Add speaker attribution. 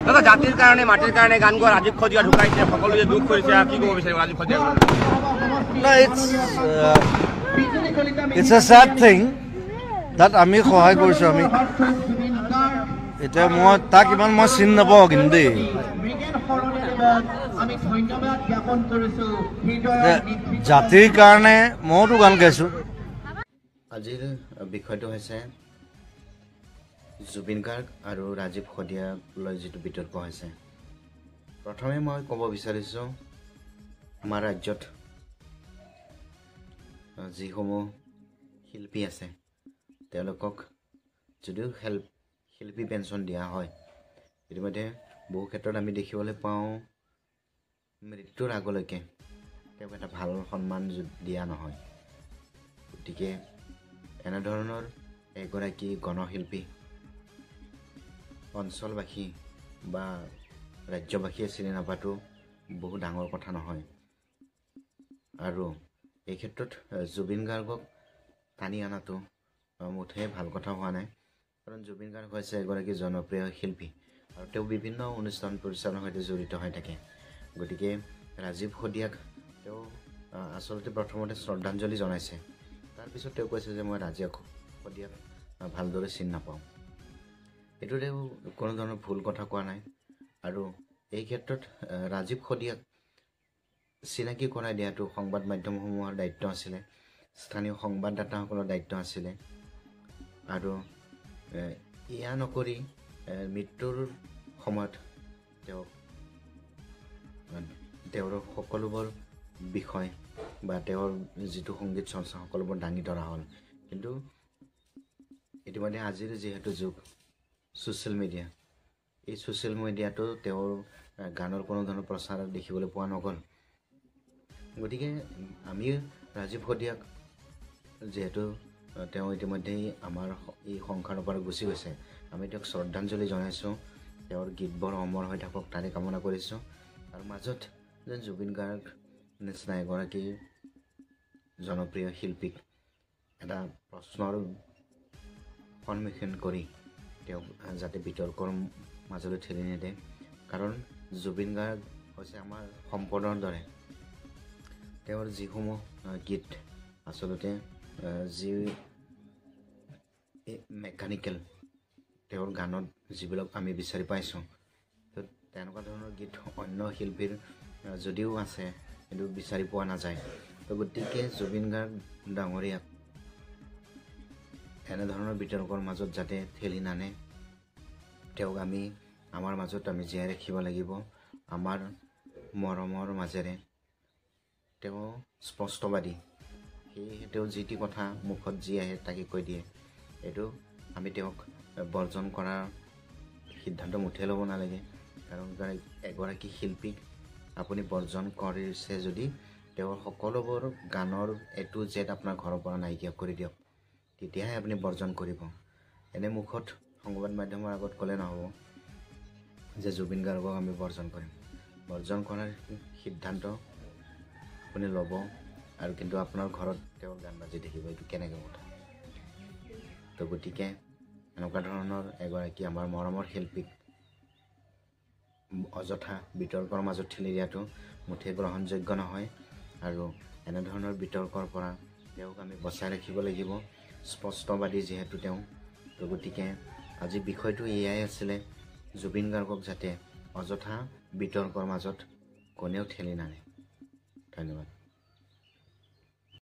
Speaker 1: দাদা জাতিৰ কাৰণে মাটিৰ কাৰণে গান গোৱা ৰাজীৱ খদিয়া ঢুকাইছে সকলোৱে দুখ কৰিছে কি ক'ব বিচাৰিব Rajiv খদিয়া
Speaker 2: No, it's a sad thing that আমি সহায় কৰিছো আমি এতিয়া মই তাক ইমান মই চিনি নাপাওঁ কিন্তু দেই জাতিৰ কাৰণে মইতো গান গাইছোঁ
Speaker 3: আজিৰ বিষয়টো হৈছে জুবিন গাৰ্গ আৰু ৰাজীৱ খদিয়াক লৈ যিটো বিতৰ্ক হৈছে প্ৰথমে মই ক'ব বিচাৰিছোঁ আমাৰ ৰাজ্যত যিসমূহ শিল্পী আছে তেওঁলোকক যদিও শিল্পী পেঞ্চন দিয়া হয় ইতিমধ্যে বহু ক্ষেত্ৰত আমি দেখিবলৈ পাওঁ মৃত্যুৰ আগলৈকে তেওঁক এটা ভাল সন্মান দিয়া নহয় গতিকে এনেধৰণৰ এগৰাকী গণশিল্পী অঞ্চলবাসী বা ৰাজ্যবাসীয়ে চিনি নাপাটো বহু ডাঙৰ কথা নহয় আৰু এই ক্ষেত্ৰত জুবিন গাৰ্গক টানি অনাটো মুঠেই ভাল কথা হোৱা নাই কাৰণ জুবিন গাৰ্গ হৈছে এগৰাকী জনপ্ৰিয় শিল্পী আৰু তেওঁ বিভিন্ন অনুষ্ঠান পৰিচালনাৰ সৈতে জড়িত হৈ থাকে গতিকে ৰাজীৱ খদিয়াক তেওঁ আচলতে প্ৰথমতে শ্ৰদ্ধাঞ্জলি জনাইছে তাৰপিছত তেওঁ কৈছে যে মই ৰাজীৱ খদিয়াক ভালদৰে চিনি নাপাওঁ এইটো তেওঁ কোনো ধৰণৰ ভুল কথা কোৱা নাই আৰু এই ক্ষেত্ৰত ৰাজীৱ খদিয়াক চিনাকি কৰাই দিয়াটো সংবাদ মাধ্যমসমূহৰ দায়িত্ব আছিলে স্থানীয় সংবাদদাতাসকলৰ দায়িত্ব আছিলে আৰু ইয়া নকৰি মৃত্যুৰ সময়ত তেওঁৰ সকলোবোৰ বিষয় বা তেওঁৰ যিটো সংগীত চৰ্চা সকলোবোৰ দাঙি ধৰা হ'ল কিন্তু ইতিমধ্যে আজিৰ যিহেতু যুগ ছ'চিয়েল মিডিয়া এই ছ'চিয়েল মিডিয়াটো তেওঁৰ গানৰ কোনো ধৰণৰ প্ৰচাৰ দেখিবলৈ পোৱা নগ'ল গতিকে আমি ৰাজীৱ খদিয়াক যিহেতু তেওঁ ইতিমধ্যেই আমাৰ এই সংসাৰৰ পৰা গুচি গৈছে আমি তেওঁক শ্ৰদ্ধাঞ্জলি জনাইছোঁ তেওঁৰ গীতবোৰ অমৰ হৈ থাকক তাৰে কামনা কৰিছোঁ আৰু মাজত যেন জুবিন গাৰ্গ নিচিনা এগৰাকী জনপ্ৰিয় শিল্পীক এটা প্ৰশ্নৰ সন্মুখীন কৰি তেওঁক যাতে বিতৰ্কৰ মাজলৈ ঠেলি নিদিয়ে কাৰণ জুবিন গাৰ্গ হৈছে আমাৰ সম্পদৰ দৰে তেওঁৰ যিসমূহ গীত আচলতে যি মেকানিকেল তেওঁৰ গানত যিবিলাক আমি বিচাৰি পাইছোঁ তো তেনেকুৱা ধৰণৰ গীত অন্য শিল্পীৰ যদিও আছে কিন্তু বিচাৰি পোৱা নাযায় তো গতিকে জুবিন গাৰ্গ ডাঙৰীয়াক এনেধৰণৰ বিতৰ্কৰ মাজত যাতে ঠেলি নানে তেওঁক আমি আমাৰ মাজত আমি জীয়াই ৰাখিব লাগিব আমাৰ মৰমৰ মাজেৰে তেওঁ স্পষ্টবাদী সেয়েহে তেওঁ যিটি কথা মুখত যি আহে তাকে কৈ দিয়ে এইটো আমি তেওঁক বৰ্জন কৰাৰ সিদ্ধান্ত মুঠে ল'ব নালাগে কাৰণ এগৰাকী শিল্পীক আপুনি বৰ্জন কৰিছে যদি তেওঁৰ সকলোবোৰ গানৰ এটো জেড আপোনাৰ ঘৰৰ পৰা নাইকিয়া কৰি দিয়ক তেতিয়াহে আপুনি বৰ্জন কৰিব এনে মুখত সংবাদ মাধ্যমৰ আগত ক'লে নহ'ব যে জুবিন গাৰ্গক আমি বৰ্জন কৰাৰ সিদ্ধান্ত আপুনি ল'ব আৰু কিন্তু আপোনাৰ ঘৰত তেওঁৰ গান বাজি থাকিব এইটো কেনেকৈ কথা তো গতিকে এনেকুৱা ধৰণৰ এগৰাকী আমাৰ মৰমৰ শিল্পীক অযথা বিতৰ্কৰ মাজত ঠেলি দিয়াটো মুঠেই গ্ৰহণযোগ্য নহয় আৰু এনেধৰণৰ বিতৰ্কৰ পৰা তেওঁক আমি বচাই ৰাখিব লাগিব স্পষ্টবাদী যিহেতু তেওঁ তো গতিকে আজি বিষয়টো এয়াই আছিলে জুবিন গাৰ্গক যাতে অযথা বিতৰ্কৰ মাজত কোনেও ঠেলি নানে ধন্যবাদ